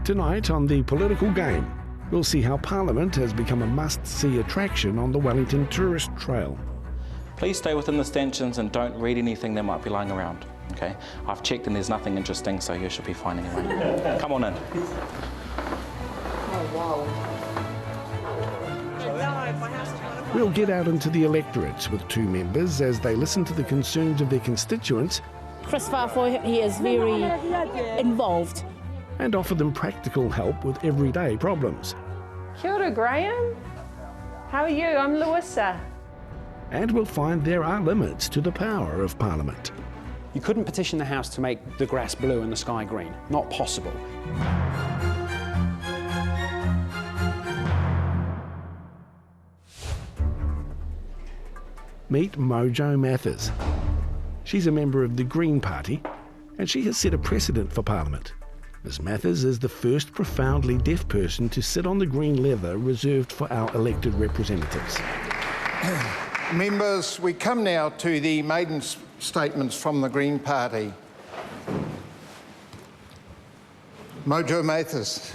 Tonight on The Political Game, we'll see how Parliament has become a must-see attraction on the Wellington Tourist Trail. Please stay within the stanchions and don't read anything that might be lying around, okay? I've checked and there's nothing interesting, so you should be fine anyway. Come on in. Oh, wow. We'll get out into the electorates with two members as they listen to the concerns of their constituents. Chris Farfoy, he is very involved. And offer them practical help with everyday problems. Kia ora, Graham. How are you? I'm Louisa. And we'll find there are limits to the power of Parliament. You couldn't petition the House to make the grass blue and the sky green. Not possible. Meet Mojo Mathers. She's a member of the Green Party, and she has set a precedent for Parliament. Ms Mathers is the first profoundly deaf person to sit on the green leather reserved for our elected representatives. Members, we come now to the maiden statements from the Green Party. Mojo Mathers.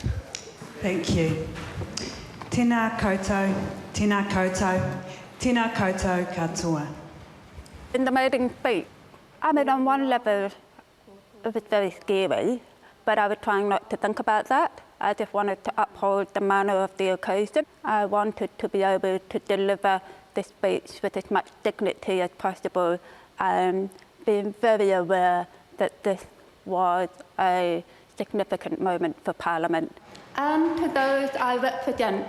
Thank you. Tēnā koutou, tēnā koutou, tēnā koutou katoa. In the maiden speech, I mean, on one level, it was very scary, but I was trying not to think about that. I just wanted to uphold the manner of the occasion. I wanted to be able to deliver the speech with as much dignity as possible, and being very aware that this was a significant moment for Parliament. And to those I represent,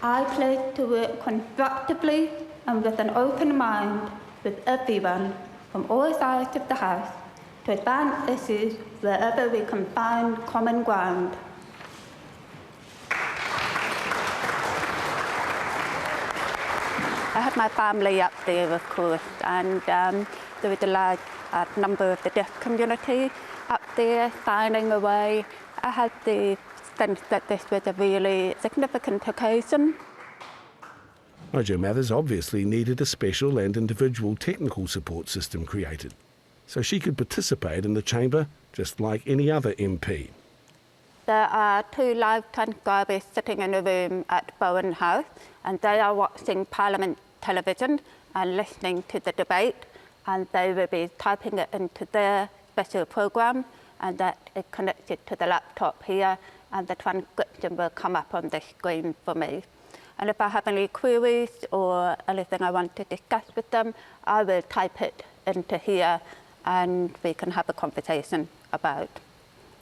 I pledge to work constructively and with an open mind with everyone from all sides of the House to advance issues wherever we can find common ground. I had my family up there, of course, and there was a large number of the deaf community up there signing away. I had the sense that this was a really significant occasion. Mojo Mathers obviously needed a special and individual technical support system created, so she could participate in the chamber just like any other MP. There are two live transcribers sitting in a room at Bowen House, and they are watching Parliament television and listening to the debate, and they will be typing it into their special programme, and that is connected to the laptop here, and the transcription will come up on the screen for me. And if I have any queries or anything I want to discuss with them, I will type it into here and we can have a conversation about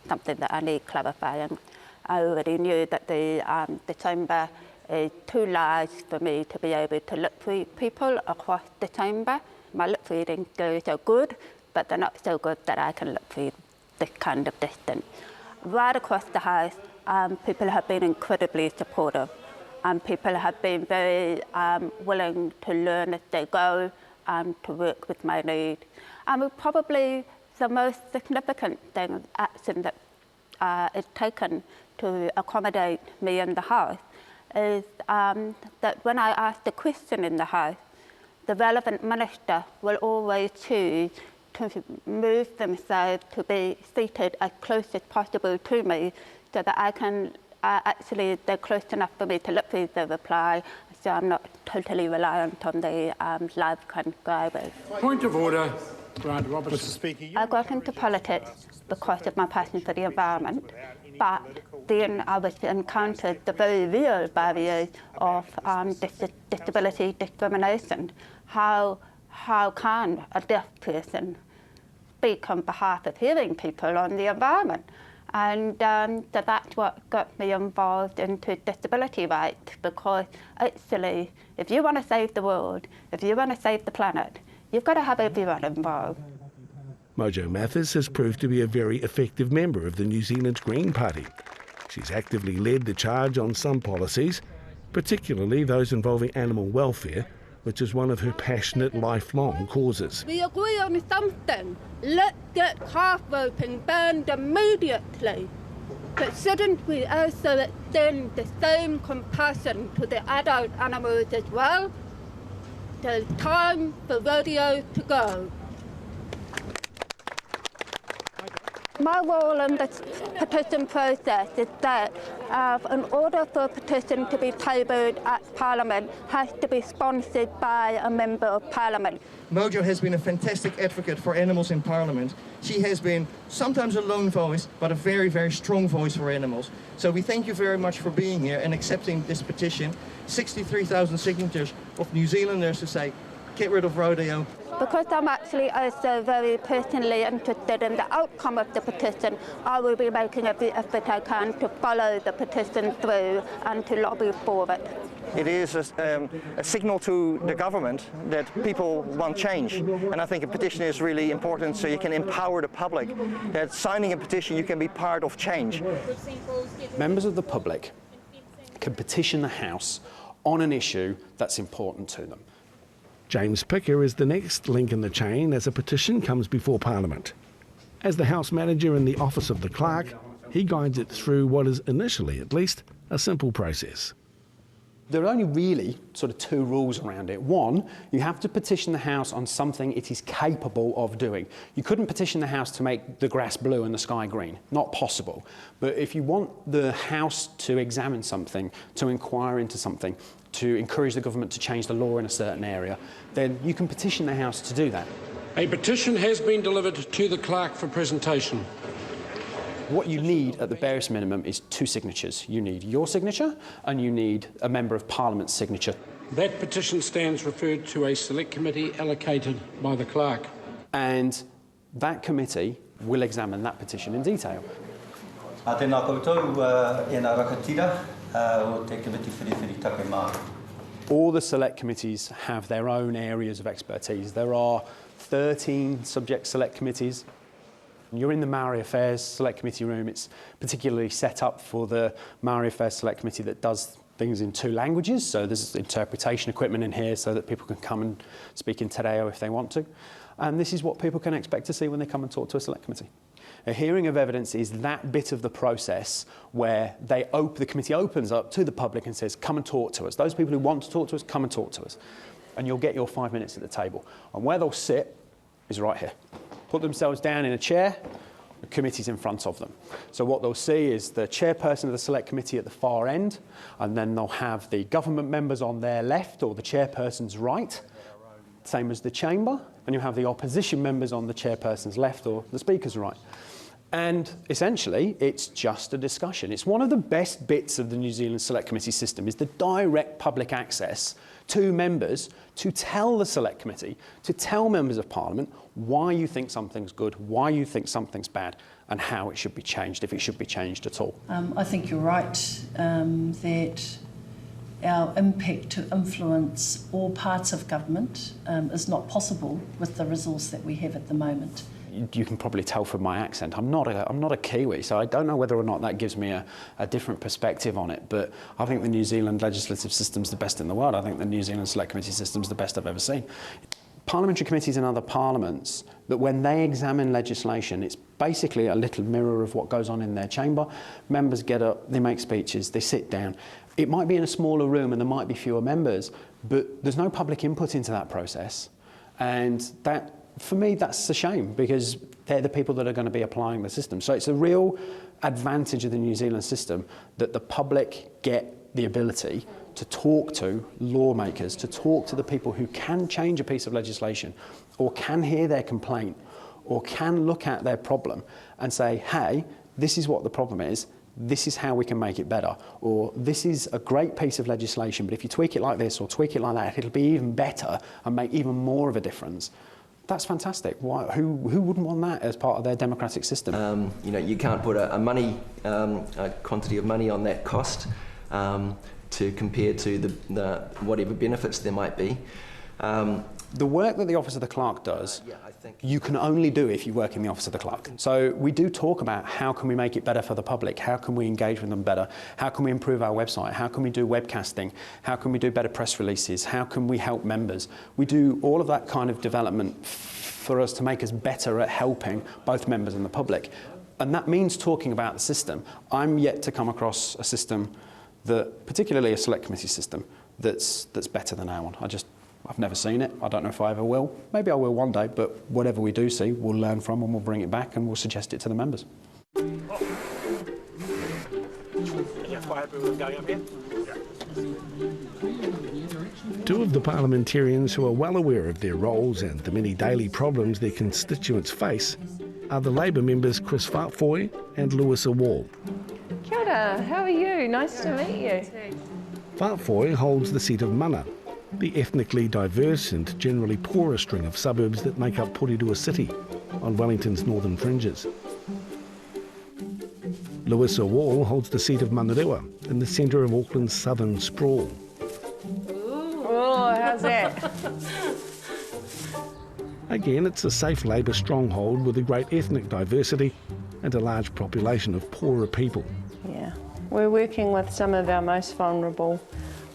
something that I need clarifying. I already knew that the chamber is too large for me to be able to lip read people across the chamber. My lip reading skills are good, but they're not so good that I can lip read this kind of distance. Right across the House, people have been incredibly supportive. People have been very willing to learn as they go and to work with my needs. Probably the most significant action that is taken to accommodate me in the House is that when I ask a question in the House, the relevant minister will always choose to move themselves to be seated as close as possible to me so that I can actually, they're close enough for me to lip read the reply, so I'm not totally reliant on the live transcribers. Point of order, Grant Robertson. Mr. Speaker, I got into politics because of my passion for the environment, but then I was encountered the very real barriers of disability discrimination. How can a deaf person speak on behalf of hearing people on the environment? And so that's what got me involved into disability rights, because actually, if you want to save the world, if you want to save the planet, you've got to have everyone involved. Mojo Mathers has proved to be a very effective member of the New Zealand Green Party. She's actively led the charge on some policies, particularly those involving animal welfare, which is one of her passionate lifelong causes. We agree on something. Let's get calf roping banned immediately. But shouldn't we also extend the same compassion to the adult animals as well? There's time for rodeo to go. My role in this petition process is that in order for a petition to be tabled at Parliament, has to be sponsored by a Member of Parliament. Mojo has been a fantastic advocate for animals in Parliament. She has been sometimes a lone voice, but a very, very strong voice for animals. So we thank you very much for being here and accepting this petition. 63,000 signatures of New Zealanders to say, get rid of rodeo. Because I'm actually also very personally interested in the outcome of the petition, I will be making every effort I can to follow the petition through and to lobby for it. It is a signal to the government that people want change, and I think a petition is really important so you can empower the public, that signing a petition you can be part of change. Members of the public can petition the House on an issue that's important to them. James Picker is the next link in the chain as a petition comes before Parliament. As the House Manager in the Office of the Clerk, he guides it through what is initially, at least, a simple process. There are only really sort of two rules around it. One, you have to petition the House on something it is capable of doing. You couldn't petition the House to make the grass blue and the sky green. Not possible. But if you want the House to examine something, to inquire into something, to encourage the government to change the law in a certain area, then you can petition the House to do that. A petition has been delivered to the clerk for presentation. What you need at the barest minimum is two signatures. You need your signature and you need a Member of Parliament's signature. That petition stands referred to a select committee allocated by the clerk. And that committee will examine that petition in detail. Tēnā koutou, e nā rakatira, o te committee whiriwhiri take mā. All the select committees have their own areas of expertise. There are 13 subject select committees. You're in the Maori Affairs Select Committee room. It's particularly set up for the Maori Affairs Select Committee that does things in two languages. So there's interpretation equipment in here so that people can come and speak in te reo if they want to. And this is what people can expect to see when they come and talk to a select committee. A hearing of evidence is that bit of the process where the committee opens up to the public and says, come and talk to us. Those people who want to talk to us, come and talk to us. And you'll get your 5 minutes at the table. And where they'll sit is right here. Put themselves down in a chair, the committee's in front of them. So what they'll see is the chairperson of the select committee at the far end, and then they'll have the government members on their left or the chairperson's right, same as the chamber, and you have the opposition members on the chairperson's left or the speaker's right. And essentially, it's just a discussion. It's one of the best bits of the New Zealand Select Committee system is the direct public access to members to tell the Select Committee, to tell members of Parliament why you think something's good, why you think something's bad, and how it should be changed, if it should be changed at all. I think you're right that our impact to influence all parts of government is not possible with the resource that we have at the moment. You can probably tell from my accent, I'm not a Kiwi, so I don't know whether or not that gives me a different perspective on it, but I think the New Zealand legislative system's the best in the world. I think the New Zealand Select Committee system's the best I've ever seen. Parliamentary committees in other parliaments, that when they examine legislation, it's basically a little mirror of what goes on in their chamber. Members get up, they make speeches, they sit down. It might be in a smaller room and there might be fewer members, but there's no public input into that process. And that, for me, that's a shame because they're the people that are going to be applying the system. So it's a real advantage of the New Zealand system that the public get the ability to talk to lawmakers, to talk to the people who can change a piece of legislation or can hear their complaint or can look at their problem and say, hey, this is what the problem is, this is how we can make it better, or this is a great piece of legislation, but if you tweak it like this or tweak it like that, it'll be even better and make even more of a difference. That's fantastic. Who wouldn't want that as part of their democratic system? You know, you can't put a quantity of money on that cost to compare to the whatever benefits there might be. The work that the Office of the Clerk does, you can only do if you work in the Office of the Clerk. So we do talk about how can we make it better for the public, how can we engage with them better, how can we improve our website, how can we do webcasting, how can we do better press releases, how can we help members. We do all of that kind of development for us to make us better at helping both members and the public. And that means talking about the system. I'm yet to come across a system that, particularly a select committee system, that's better than our one. I've never seen it. I don't know if I ever will. Maybe I will one day, but whatever we do see, we'll learn from and we'll bring it back and we'll suggest it to the members. Two of the parliamentarians who are well aware of their roles and the many daily problems their constituents face are the Labour members Chris Fartfoy and Lewisa Wall. Kia ora, how are you? Nice to meet you. Fartfoy holds the seat of Mana, the ethnically diverse and generally poorer string of suburbs that make up Porirua City on Wellington's northern fringes. Lewisa Wall holds the seat of Manurewa in the centre of Auckland's southern sprawl. Oh, how's that? Again, it's a safe Labour stronghold with a great ethnic diversity and a large population of poorer people. Yeah, we're working with some of our most vulnerable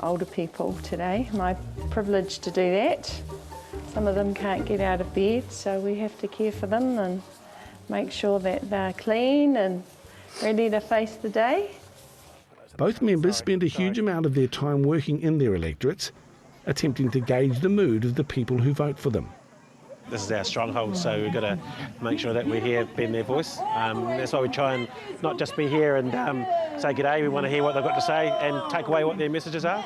older people today. My privilege to do that. Some of them can't get out of bed, so we have to care for them and make sure that they're clean and ready to face the day. Both members spend a huge amount of their time working in their electorates, attempting to gauge the mood of the people who vote for them. This is our stronghold, so we've got to make sure that we're here being their voice. That's why we try and not just be here and say g'day, we want to hear what they've got to say and take away what their messages are.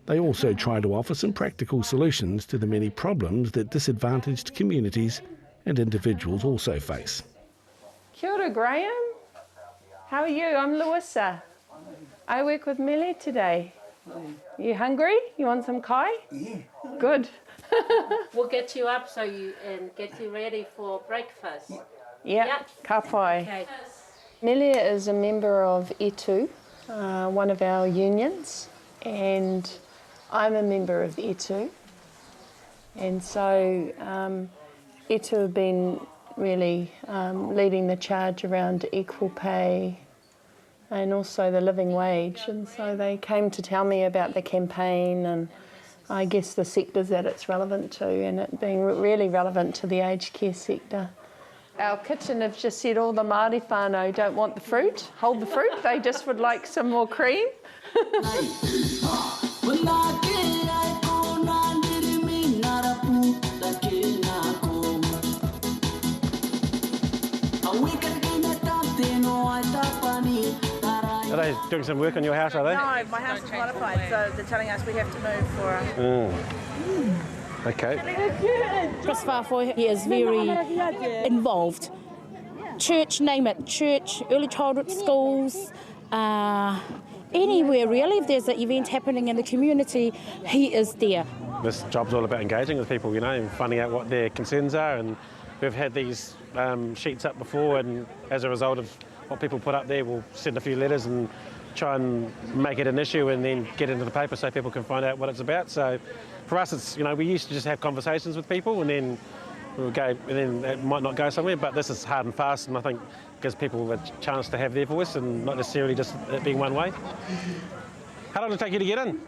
They also try to offer some practical solutions to the many problems that disadvantaged communities and individuals also face. Kia ora, Graham. How are you? I'm Lewisa. I work with Millie today. You hungry? You want some kai? Yeah. Good. We'll get you up and get you ready for breakfast. Yep. Ka pai. Okay. Melia is a member of ETU, one of our unions, and I'm a member of ETU. And so ETU have been really leading the charge around equal pay and also the living wage. And so they came to tell me about the campaign and I guess the sectors that it's relevant to, and it being really relevant to the aged care sector. Our kitchen have just said all the Māori whānau don't want the fruit, hold the fruit, they just would like some more cream. Are they doing some work on your house, are they? No, my house is modified, so they're telling us we have to move for Okay. Chris Fartfoy, he is very involved. Church, name it, church, early childhood schools, anywhere really. If there's an event happening in the community, he is there. This job's all about engaging with people, you know, and finding out what their concerns are. And we've had these sheets up before, and as a result of what people put up there, we'll send a few letters and try and make it an issue and then get into the paper so people can find out what it's about. So for us, it's, you know, we used to just have conversations with people and then we'll go, and then it might not go somewhere, but this is hard and fast, and I think gives people a chance to have their voice and not necessarily just it being one way. How long did it take you to get in?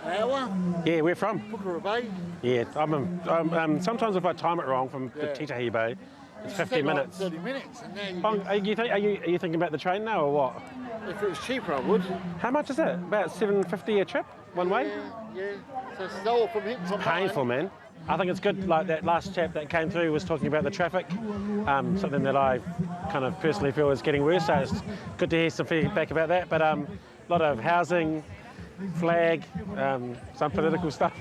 Hour. Yeah, we're from? Pukekohe Bay. Yeah, sometimes if I time it wrong from the Titahi Bay, it's 15 minutes. 30 minutes. And then are you thinking about the train now or what? If it was cheaper, I would. How much is it? About $7.50 a trip, one way? Yeah. So it's all from here to painful, man. I think it's good, like that last chap that came through was talking about the traffic, something that I kind of personally feel is getting worse, so it's good to hear some feedback about that. But a lot of housing, flag, some political stuff.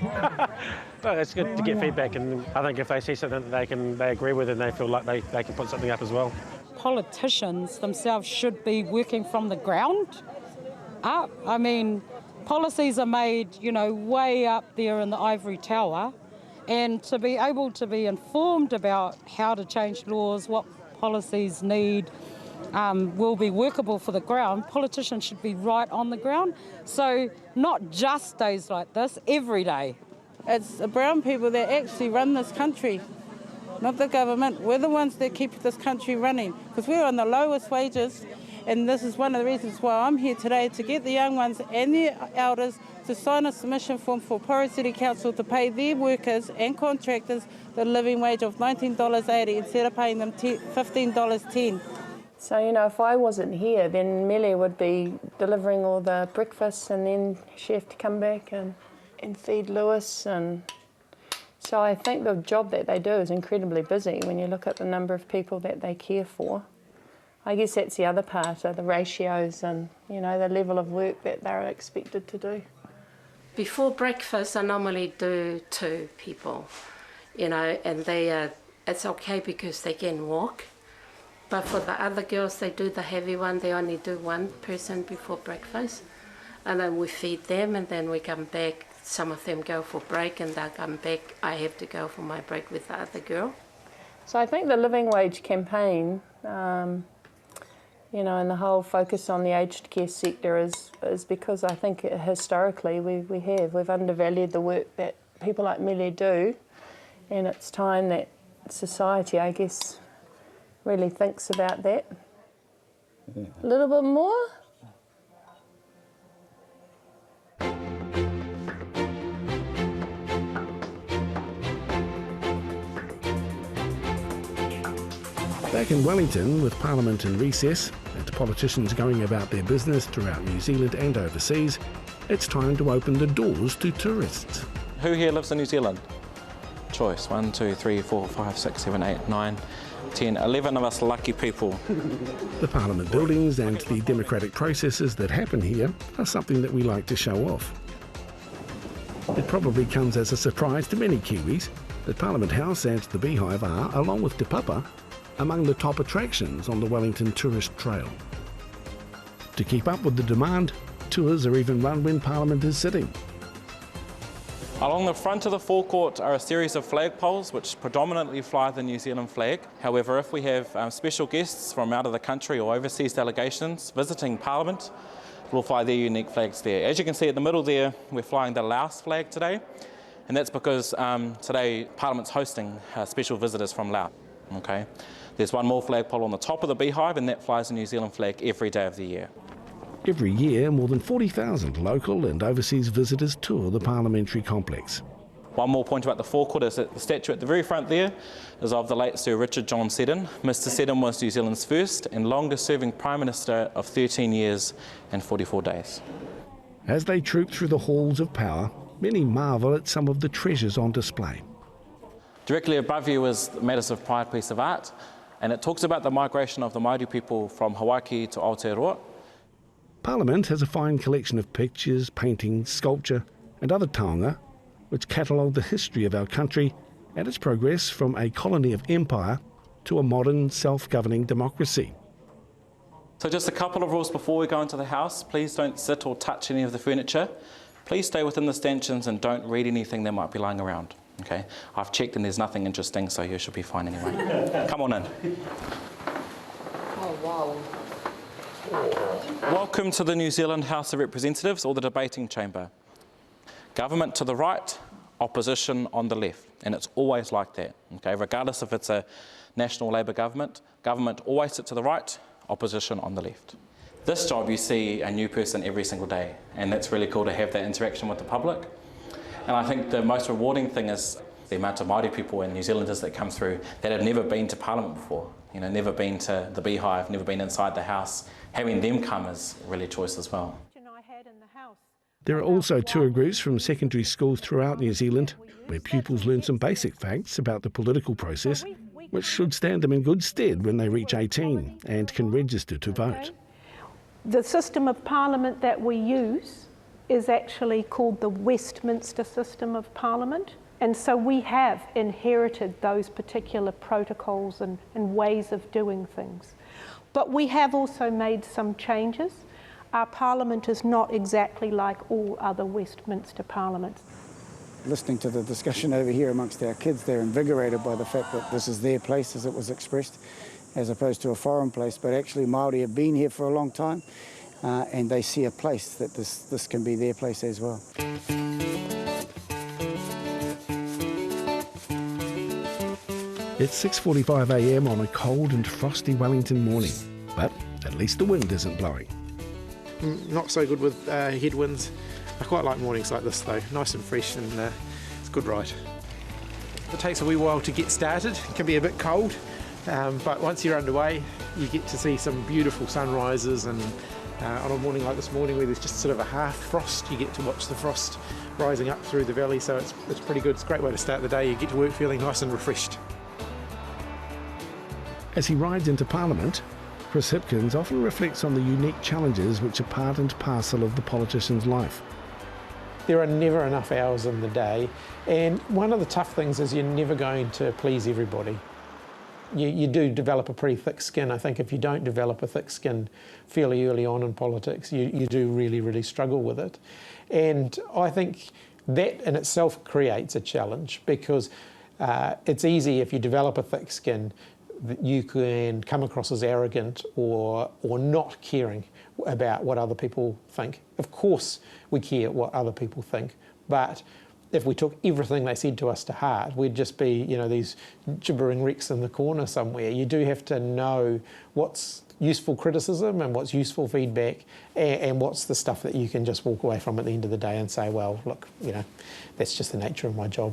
No, it's good to get feedback, and I think if they see something that they agree with and they feel like they can put something up as well. Politicians themselves should be working from the ground up. I mean, policies are made, you know, way up there in the ivory tower, and to be able to be informed about how to change laws, what policies need, will be workable for the ground, politicians should be right on the ground. So not just days like this, every day. It's the brown people that actually run this country, not the government. We're the ones that keep this country running, because we're on the lowest wages, and this is one of the reasons why I'm here today, to get the young ones and the elders to sign a submission form for Porirua City Council to pay their workers and contractors the living wage of $19.80 instead of paying them $15.10. So, you know, if I wasn't here, then Millie would be delivering all the breakfast, and then she'd have to come back and feed Lewis, and So I think the job that they do is incredibly busy when you look at the number of people that they care for. I guess that's the other part, are the ratios and, you know, the level of work that they're expected to do. Before breakfast, I normally do 2 people, you know, and it's okay because they can walk. But for the other girls, they do the heavy one. They only do 1 person before breakfast. And then we feed them and then we come back. Some of them go for break and they'll come back. I have to go for my break with the other girl. So I think the Living Wage campaign, you know, and the whole focus on the aged care sector is because I think historically we've undervalued the work that people like Millie do, and it's time that society, I guess, really thinks about that. A little bit more? Back in Wellington, with Parliament in recess and politicians going about their business throughout New Zealand and overseas, it's time to open the doors to tourists. Who here lives in New Zealand? Choice. 1, 2, 3, 4, 5, 6, 7, 8, 9, 10, 11 of us lucky people. The Parliament buildings and the democratic processes that happen here are something that we like to show off. It probably comes as a surprise to many Kiwis that Parliament House and the Beehive are, along with Te Papa, among the top attractions on the Wellington Tourist Trail. To keep up with the demand, tours are even run when Parliament is sitting. Along the front of the forecourt are a series of flagpoles which predominantly fly the New Zealand flag. However, if we have special guests from out of the country or overseas delegations visiting Parliament, we'll fly their unique flags there. As you can see at the middle there, we're flying the Laos flag today, and that's because today Parliament's hosting special visitors from Laos. Okay. There's one more flagpole on the top of the Beehive, and that flies the New Zealand flag every day of the year. Every year, more than 40,000 local and overseas visitors tour the parliamentary complex. One more point about the forecourt is that the statue at the very front there is of the late Sir Richard John Seddon. Mr Seddon was New Zealand's first and longest serving Prime Minister of 13 years and 44 days. As they troop through the halls of power, many marvel at some of the treasures on display. Directly above you is the Matters of Pride piece of art, and it talks about the migration of the Māori people from Hawaii to Aotearoa. Parliament has a fine collection of pictures, paintings, sculpture and other taonga which catalogue the history of our country and its progress from a colony of empire to a modern self-governing democracy. So just a couple of rules before we go into the house. Please don't sit or touch any of the furniture. Please stay within the stanchions and don't read anything that might be lying around. Okay, I've checked and there's nothing interesting, so you should be fine anyway. Come on in. Oh, wow. Welcome to the New Zealand House of Representatives, or the debating chamber. Government to the right, opposition on the left, and it's always like that. Okay, regardless if it's a National Labour government, government always sit to the right, opposition on the left. This job you see a new person every single day, and that's really cool to have that interaction with the public. And I think the most rewarding thing is the amount of Māori people and New Zealanders that come through that have never been to Parliament before, you know, never been to the Beehive, never been inside the House. Having them come is really choice as well. There are also tour groups from secondary schools throughout New Zealand where pupils learn some basic facts about the political process, which should stand them in good stead when they reach 18 and can register to vote. The system of Parliament that we use is actually called the Westminster system of Parliament, and so we have inherited those particular protocols and ways of doing things. But we have also made some changes. Our Parliament is not exactly like all other Westminster Parliaments. Listening to the discussion over here amongst our kids, they're invigorated by the fact that this is their place, as it was expressed, as opposed to a foreign place. But actually Māori have been here for a long time, and they see a place that this can be their place as well. It's 6:45 a.m. on a cold and frosty Wellington morning, but at least the wind isn't blowing. Not so good with headwinds. I quite like mornings like this though, nice and fresh, and it's a good ride. It takes a wee while to get started, it can be a bit cold, but once you're underway you get to see some beautiful sunrises, and on a morning like this morning where there's just sort of a half frost, you get to watch the frost rising up through the valley, so it's pretty good. It's a great way to start the day. You get to work feeling nice and refreshed. As he rides into Parliament, Chris Hipkins often reflects on the unique challenges which are part and parcel of the politician's life. There are never enough hours in the day, and one of the tough things is you're never going to please everybody. You do develop a pretty thick skin. I think if you don't develop a thick skin fairly early on in politics, you do really, really struggle with it. And I think that in itself creates a challenge, because it's easy if you develop a thick skin that you can come across as arrogant or not caring about what other people think. Of course we care what other people think, but if we took everything they said to us to heart, we'd just be, you know, these gibbering wrecks in the corner somewhere. You do have to know what's useful criticism and what's useful feedback, and what's the stuff that you can just walk away from at the end of the day and say, well, look, you know, that's just the nature of my job.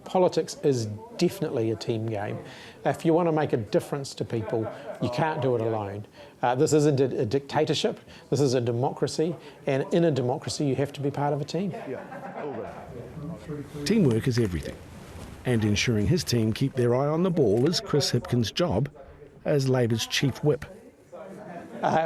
Politics is definitely a team game. If you want to make a difference to people, you can't do it alone. This isn't a dictatorship, this is a democracy, and in a democracy you have to be part of a team. Teamwork is everything, and ensuring his team keep their eye on the ball is Chris Hipkins' job as Labour's chief whip.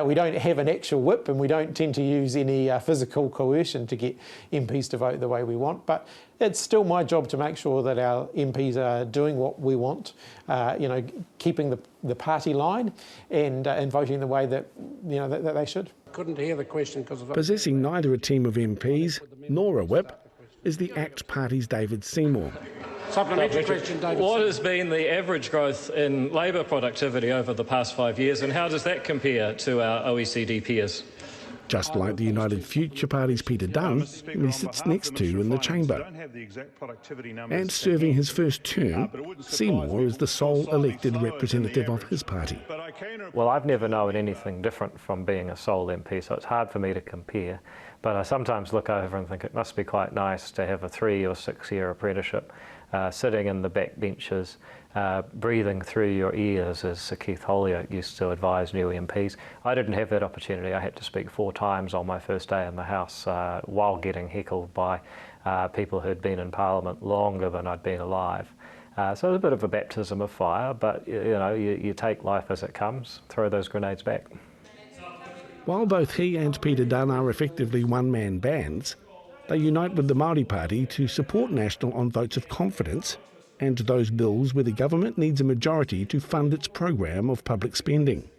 We don't have an actual whip, and we don't tend to use any physical coercion to get MPs to vote the way we want, but it's still my job to make sure that our MPs are doing what we want, you know, keeping the party line and voting the way that, you know, that they should. Couldn't hear the question because of... Possessing neither a team of MPs nor a whip is the ACT Party's David Seymour. Supplementary question, David. What has been the average growth in Labour productivity over the past 5 years, and how does that compare to our OECD peers? Just like the United Future Party's Peter Dunn, whom he sits next to in the chamber. And serving his first term, Seymour is the sole elected representative of his party. Well, I've never known anything different from being a sole MP, so it's hard for me to compare. But I sometimes look over and think it must be quite nice to have a 3 or 6 year apprenticeship, sitting in the back benches, breathing through your ears, as Sir Keith Holyoake used to advise new MPs. I didn't have that opportunity. I had to speak 4 times on my first day in the House while getting heckled by people who'd been in Parliament longer than I'd been alive. So it's a bit of a baptism of fire, but you know, you take life as it comes, throw those grenades back. While both he and Peter Dunn are effectively one-man bands, they unite with the Māori Party to support National on votes of confidence and those bills where the government needs a majority to fund its program of public spending.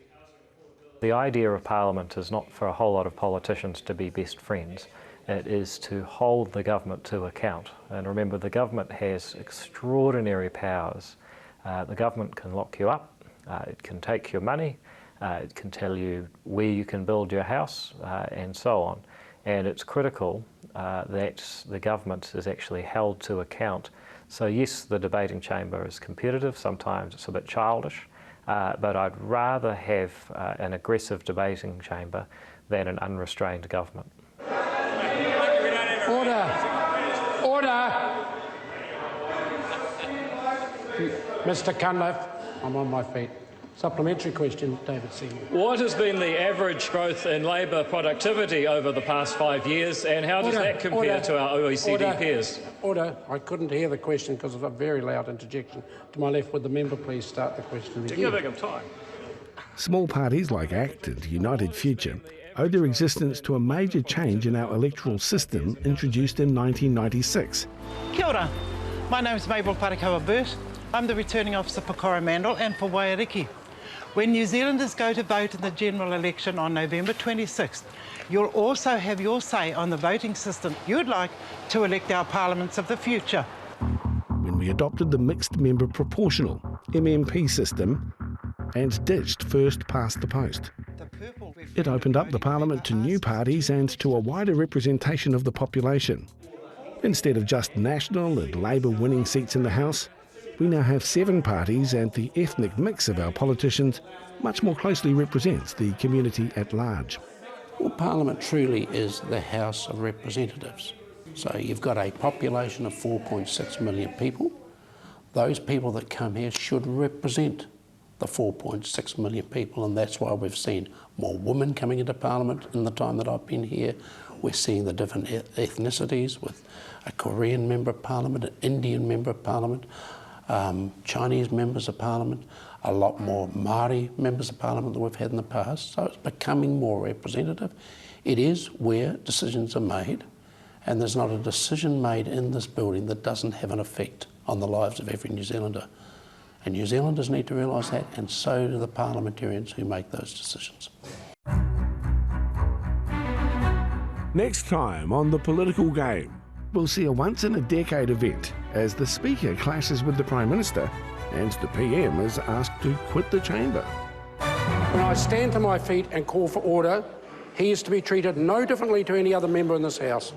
The idea of Parliament is not for a whole lot of politicians to be best friends. It is to hold the government to account. And remember, the government has extraordinary powers. The government can lock you up, it can take your money, it can tell you where you can build your house, and so on. And it's critical that the government is actually held to account. So yes, the debating chamber is competitive, sometimes it's a bit childish, but I'd rather have an aggressive debating chamber than an unrestrained government. Order! Order! Mr. Cunliffe, I'm on my feet. Supplementary question, David Seymour. What has been the average growth in Labour productivity over the past 5 years, and how does that compare to our OECD peers? Order. I couldn't hear the question because of a very loud interjection. To my left, would the member please start the question again? Giving him time. Small parties like ACT and United Future owe their existence to a major change in our electoral system introduced in 1996. Kia ora. My name is Mabel Parakawa-Burt. I'm the returning officer for Coromandel and for Waiariki. When New Zealanders go to vote in the general election on November 26th, you'll also have your say on the voting system you'd like to elect our parliaments of the future. When we adopted the mixed member proportional MMP system and ditched first past the post. It opened up the parliament to new parties and to a wider representation of the population. Instead of just National and Labour winning seats in the House, we now have 7 parties, and the ethnic mix of our politicians much more closely represents the community at large. Well, Parliament truly is the House of Representatives. So you've got a population of 4.6 million people. Those people that come here should represent the 4.6 million people, and that's why we've seen more women coming into Parliament in the time that I've been here. We're seeing the different ethnicities with a Korean Member of Parliament, an Indian Member of Parliament, Chinese Members of Parliament, a lot more Māori Members of Parliament than we've had in the past, so it's becoming more representative. It is where decisions are made, and there's not a decision made in this building that doesn't have an effect on the lives of every New Zealander. And New Zealanders need to realise that, and so do the parliamentarians who make those decisions. Next time on The Political Game, we'll see a once-in-a-decade event as the Speaker clashes with the Prime Minister and the PM is asked to quit the chamber. When I stand to my feet and call for order, he is to be treated no differently to any other member in this House.